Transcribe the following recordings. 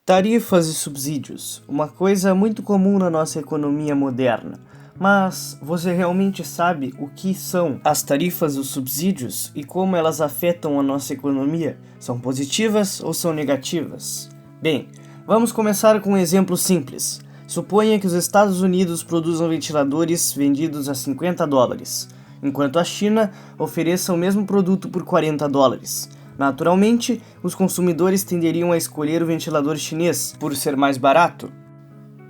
Tarifas e subsídios, uma coisa muito comum na nossa economia moderna. Mas você realmente sabe o que são as tarifas e os subsídios e como elas afetam a nossa economia? São positivas ou são negativas? Bem, vamos começar com um exemplo simples. Suponha que os Estados Unidos produzam ventiladores vendidos a $50, enquanto a China ofereça o mesmo produto por $40. Naturalmente, os consumidores tenderiam a escolher o ventilador chinês por ser mais barato.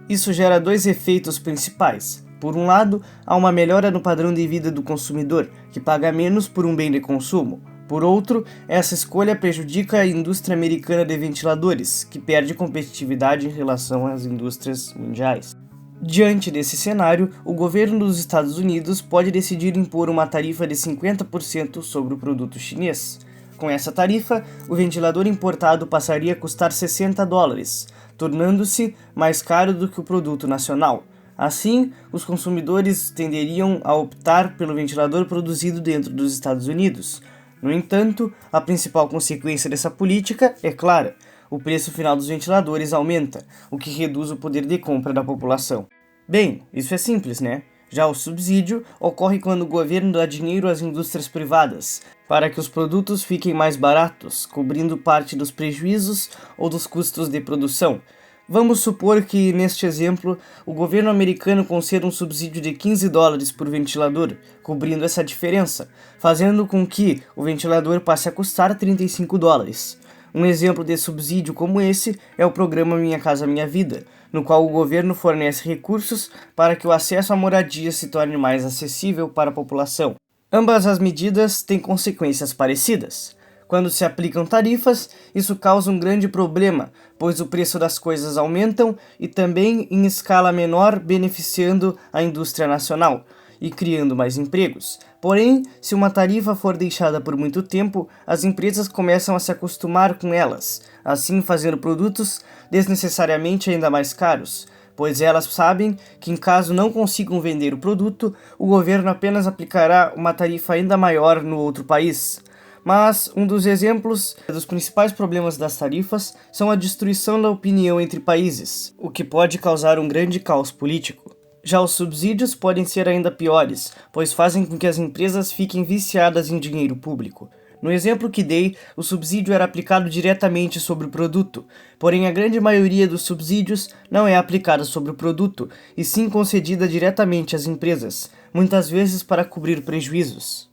Isso gera dois efeitos principais. Por um lado, há uma melhora no padrão de vida do consumidor, que paga menos por um bem de consumo. Por outro, essa escolha prejudica a indústria americana de ventiladores, que perde competitividade em relação às indústrias mundiais. Diante desse cenário, o governo dos Estados Unidos pode decidir impor uma tarifa de 50% sobre o produto chinês. Com essa tarifa, o ventilador importado passaria a custar $60, tornando-se mais caro do que o produto nacional. Assim, os consumidores tenderiam a optar pelo ventilador produzido dentro dos Estados Unidos. No entanto, a principal consequência dessa política é clara: o preço final dos ventiladores aumenta, o que reduz o poder de compra da população. Bem, isso é simples, né? Já o subsídio ocorre quando o governo dá dinheiro às indústrias privadas, para que os produtos fiquem mais baratos, cobrindo parte dos prejuízos ou dos custos de produção. Vamos supor que, neste exemplo, o governo americano conceda um subsídio de $15 por ventilador, cobrindo essa diferença, fazendo com que o ventilador passe a custar $35. Um exemplo de subsídio como esse é o programa Minha Casa Minha Vida, no qual o governo fornece recursos para que o acesso à moradia se torne mais acessível para a população. Ambas as medidas têm consequências parecidas. Quando se aplicam tarifas, isso causa um grande problema, pois o preço das coisas aumentam e também em escala menor, beneficiando a indústria nacional e criando mais empregos. Porém, se uma tarifa for deixada por muito tempo, as empresas começam a se acostumar com elas, assim fazendo produtos desnecessariamente ainda mais caros, pois elas sabem que em caso não consigam vender o produto, o governo apenas aplicará uma tarifa ainda maior no outro país. Mas um dos exemplos dos principais problemas das tarifas são a destruição da opinião entre países, o que pode causar um grande caos político. Já os subsídios podem ser ainda piores, pois fazem com que as empresas fiquem viciadas em dinheiro público. No exemplo que dei, o subsídio era aplicado diretamente sobre o produto, porém a grande maioria dos subsídios não é aplicada sobre o produto, e sim concedida diretamente às empresas, muitas vezes para cobrir prejuízos.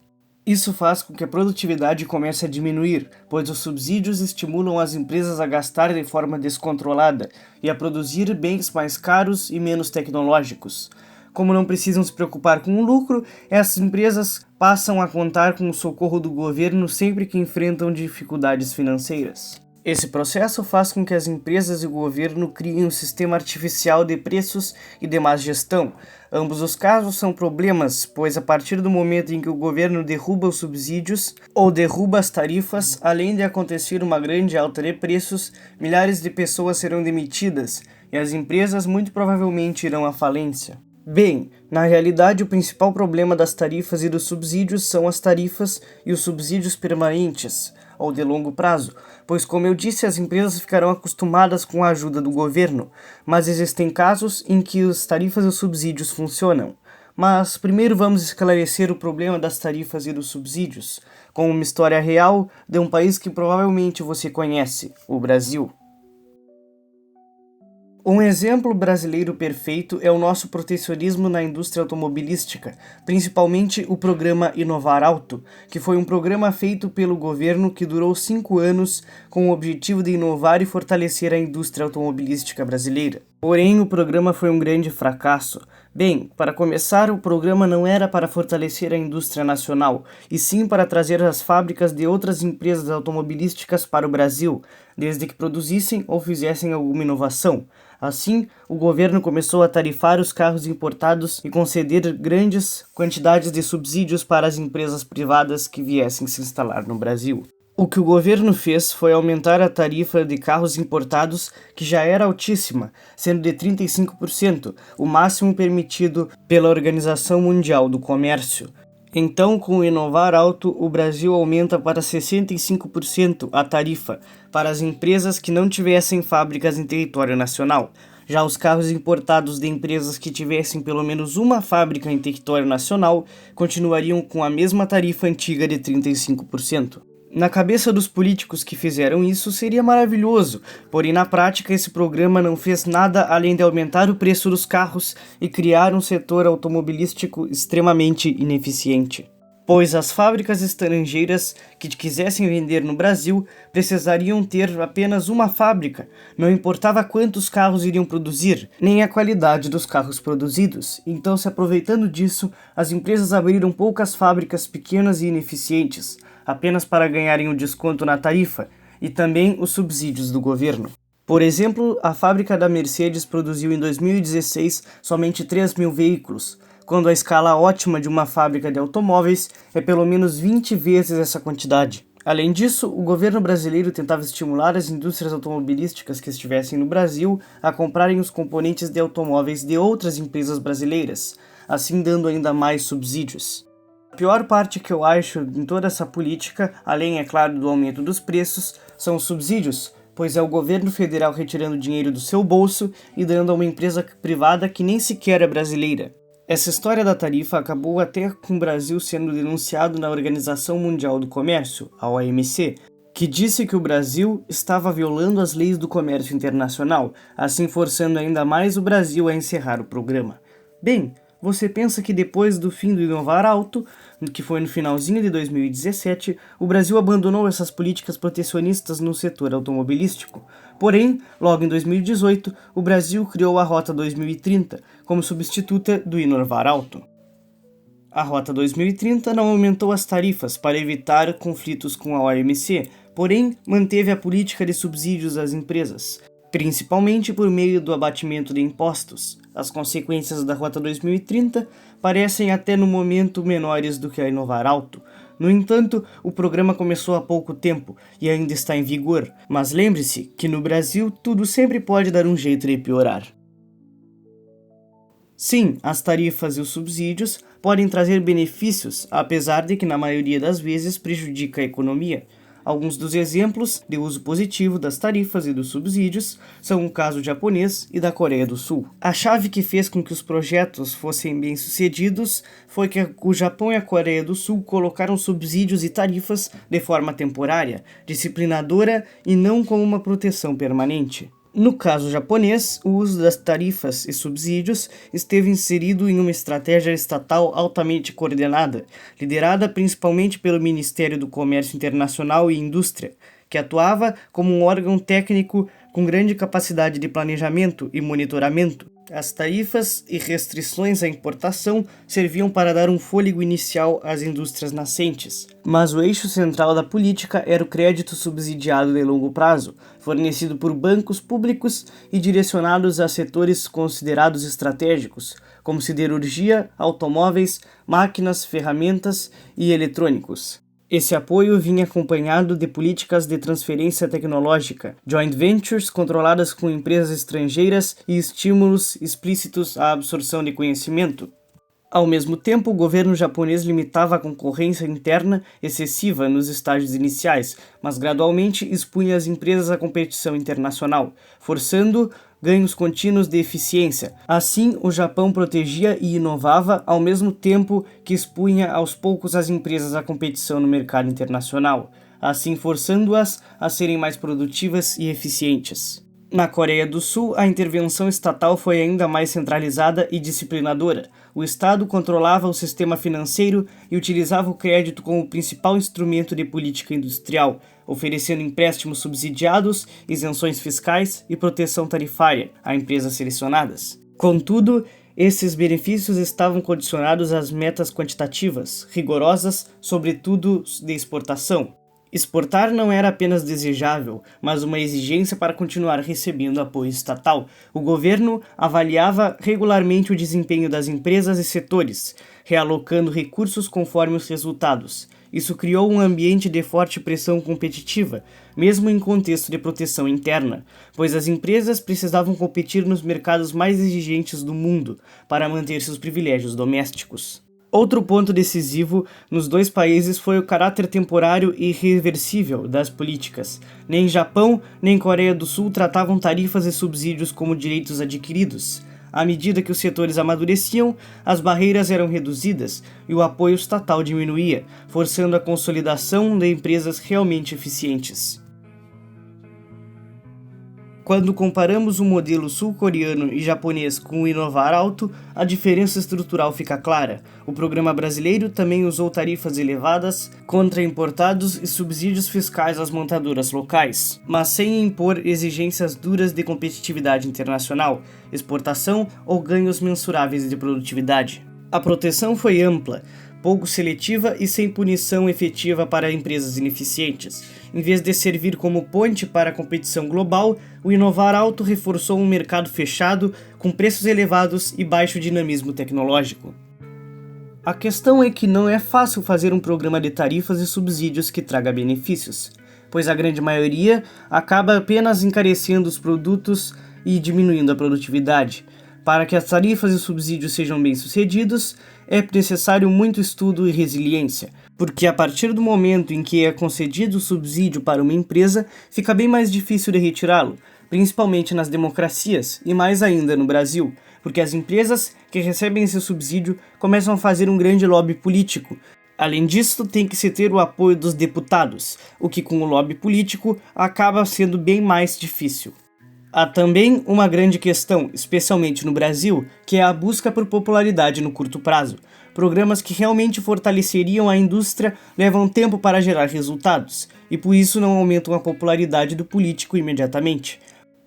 Isso faz com que a produtividade comece a diminuir, pois os subsídios estimulam as empresas a gastar de forma descontrolada e a produzir bens mais caros e menos tecnológicos. Como não precisam se preocupar com o lucro, essas empresas passam a contar com o socorro do governo sempre que enfrentam dificuldades financeiras. Esse processo faz com que as empresas e o governo criem um sistema artificial de preços e de má gestão. Ambos os casos são problemas, pois a partir do momento em que o governo derruba os subsídios ou derruba as tarifas, além de acontecer uma grande alta de preços, milhares de pessoas serão demitidas e as empresas muito provavelmente irão à falência. Bem, na realidade o principal problema das tarifas e dos subsídios são as tarifas e os subsídios permanentes, ou de longo prazo, pois como eu disse, as empresas ficarão acostumadas com a ajuda do governo, mas existem casos em que as tarifas e os subsídios funcionam. Mas primeiro vamos esclarecer o problema das tarifas e dos subsídios, com uma história real de um país que provavelmente você conhece, o Brasil. Um exemplo brasileiro perfeito é o nosso protecionismo na indústria automobilística, principalmente o programa Inovar Auto, que foi um programa feito pelo governo que durou 5 anos com o objetivo de inovar e fortalecer a indústria automobilística brasileira. Porém, o programa foi um grande fracasso. Bem, para começar, o programa não era para fortalecer a indústria nacional, e sim para trazer as fábricas de outras empresas automobilísticas para o Brasil, desde que produzissem ou fizessem alguma inovação. Assim, o governo começou a tarifar os carros importados e conceder grandes quantidades de subsídios para as empresas privadas que viessem se instalar no Brasil. O que o governo fez foi aumentar a tarifa de carros importados, que já era altíssima, sendo de 35%, o máximo permitido pela Organização Mundial do Comércio. Então, com o Inovar Alto, o Brasil aumenta para 65% a tarifa para as empresas que não tivessem fábricas em território nacional. Já os carros importados de empresas que tivessem pelo menos uma fábrica em território nacional continuariam com a mesma tarifa antiga de 35%. Na cabeça dos políticos que fizeram isso seria maravilhoso, porém na prática esse programa não fez nada além de aumentar o preço dos carros e criar um setor automobilístico extremamente ineficiente. Pois as fábricas estrangeiras que quisessem vender no Brasil precisariam ter apenas uma fábrica, não importava quantos carros iriam produzir, nem a qualidade dos carros produzidos. Então, se aproveitando disso, as empresas abriram poucas fábricas pequenas e ineficientes, apenas para ganharem o desconto na tarifa e também os subsídios do governo. Por exemplo, a fábrica da Mercedes produziu em 2016 somente 3.000 veículos, quando a escala ótima de uma fábrica de automóveis é pelo menos 20 vezes essa quantidade. Além disso, o governo brasileiro tentava estimular as indústrias automobilísticas que estivessem no Brasil a comprarem os componentes de automóveis de outras empresas brasileiras, assim dando ainda mais subsídios. A pior parte que eu acho em toda essa política, além, é claro, do aumento dos preços, são os subsídios, pois é o governo federal retirando dinheiro do seu bolso e dando a uma empresa privada que nem sequer é brasileira. Essa história da tarifa acabou até com o Brasil sendo denunciado na Organização Mundial do Comércio, a OMC, que disse que o Brasil estava violando as leis do comércio internacional, assim forçando ainda mais o Brasil a encerrar o programa. Bem, você pensa que depois do fim do Inovar Alto, que foi no finalzinho de 2017, o Brasil abandonou essas políticas protecionistas no setor automobilístico. Porém, logo em 2018, o Brasil criou a Rota 2030 como substituta do Inovar Alto. A Rota 2030 não aumentou as tarifas para evitar conflitos com a OMC, porém manteve a política de subsídios às empresas, principalmente por meio do abatimento de impostos. As consequências da Rota 2030 parecem até no momento menores do que a Inovar Alto. No entanto, o programa começou há pouco tempo e ainda está em vigor, mas lembre-se que no Brasil tudo sempre pode dar um jeito de piorar. Sim, as tarifas e os subsídios podem trazer benefícios, apesar de que na maioria das vezes prejudica a economia. Alguns dos exemplos de uso positivo das tarifas e dos subsídios são o caso japonês e da Coreia do Sul. A chave que fez com que os projetos fossem bem-sucedidos foi que o Japão e a Coreia do Sul colocaram subsídios e tarifas de forma temporária, disciplinadora e não como uma proteção permanente. No caso japonês, o uso das tarifas e subsídios esteve inserido em uma estratégia estatal altamente coordenada, liderada principalmente pelo Ministério do Comércio Internacional e Indústria, que atuava como um órgão técnico com grande capacidade de planejamento e monitoramento. As tarifas e restrições à importação serviam para dar um fôlego inicial às indústrias nascentes. Mas o eixo central da política era o crédito subsidiado de longo prazo, fornecido por bancos públicos e direcionados a setores considerados estratégicos, como siderurgia, automóveis, máquinas, ferramentas e eletrônicos. Esse apoio vinha acompanhado de políticas de transferência tecnológica, joint ventures controladas com empresas estrangeiras e estímulos explícitos à absorção de conhecimento. Ao mesmo tempo, o governo japonês limitava a concorrência interna excessiva nos estágios iniciais, mas gradualmente expunha as empresas à competição internacional, forçando ganhos contínuos de eficiência. Assim, o Japão protegia e inovava ao mesmo tempo que expunha aos poucos as empresas à competição no mercado internacional, assim forçando-as a serem mais produtivas e eficientes. Na Coreia do Sul, a intervenção estatal foi ainda mais centralizada e disciplinadora. O Estado controlava o sistema financeiro e utilizava o crédito como principal instrumento de política industrial, oferecendo empréstimos subsidiados, isenções fiscais e proteção tarifária a empresas selecionadas. Contudo, esses benefícios estavam condicionados às metas quantitativas, rigorosas, sobretudo de exportação. Exportar não era apenas desejável, mas uma exigência para continuar recebendo apoio estatal. O governo avaliava regularmente o desempenho das empresas e setores, realocando recursos conforme os resultados. Isso criou um ambiente de forte pressão competitiva, mesmo em contexto de proteção interna, pois as empresas precisavam competir nos mercados mais exigentes do mundo para manter seus privilégios domésticos. Outro ponto decisivo nos dois países foi o caráter temporário e irreversível das políticas. Nem Japão nem Coreia do Sul tratavam tarifas e subsídios como direitos adquiridos. À medida que os setores amadureciam, as barreiras eram reduzidas e o apoio estatal diminuía, forçando a consolidação de empresas realmente eficientes. Quando comparamos o modelo sul-coreano e japonês com o Inovar Alto, a diferença estrutural fica clara. O programa brasileiro também usou tarifas elevadas contra importados e subsídios fiscais às montadoras locais, mas sem impor exigências duras de competitividade internacional, exportação ou ganhos mensuráveis de produtividade. A proteção foi ampla, pouco seletiva e sem punição efetiva para empresas ineficientes. Em vez de servir como ponte para a competição global, o Inovar Alto reforçou um mercado fechado, com preços elevados e baixo dinamismo tecnológico. A questão é que não é fácil fazer um programa de tarifas e subsídios que traga benefícios, pois a grande maioria acaba apenas encarecendo os produtos e diminuindo a produtividade. Para que as tarifas e subsídios sejam bem-sucedidos, é necessário muito estudo e resiliência, porque a partir do momento em que é concedido o subsídio para uma empresa, fica bem mais difícil de retirá-lo, principalmente nas democracias e mais ainda no Brasil, porque as empresas que recebem esse subsídio começam a fazer um grande lobby político. Além disso, tem que se ter o apoio dos deputados, o que com o lobby político acaba sendo bem mais difícil. Há também uma grande questão, especialmente no Brasil, que é a busca por popularidade no curto prazo. Programas que realmente fortaleceriam a indústria levam tempo para gerar resultados, e por isso não aumentam a popularidade do político imediatamente.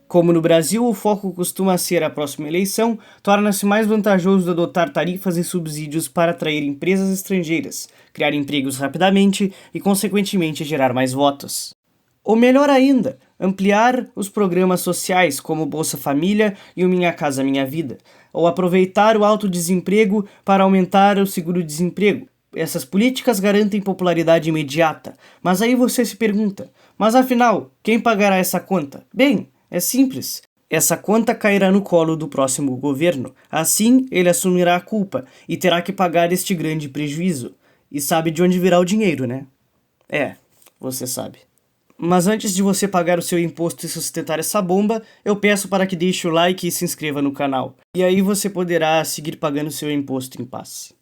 Como no Brasil o foco costuma ser a próxima eleição, torna-se mais vantajoso adotar tarifas e subsídios para atrair empresas estrangeiras, criar empregos rapidamente e, consequentemente, gerar mais votos. Ou melhor ainda, ampliar os programas sociais como o Bolsa Família e o Minha Casa Minha Vida, ou aproveitar o alto desemprego para aumentar o seguro-desemprego. Essas políticas garantem popularidade imediata, mas aí você se pergunta, mas afinal, quem pagará essa conta? Bem, é simples. Essa conta cairá no colo do próximo governo. Assim, ele assumirá a culpa e terá que pagar este grande prejuízo. E sabe de onde virá o dinheiro, né? Você sabe. Mas antes de você pagar o seu imposto e sustentar essa bomba, eu peço para que deixe o like e se inscreva no canal. E aí você poderá seguir pagando seu imposto em paz.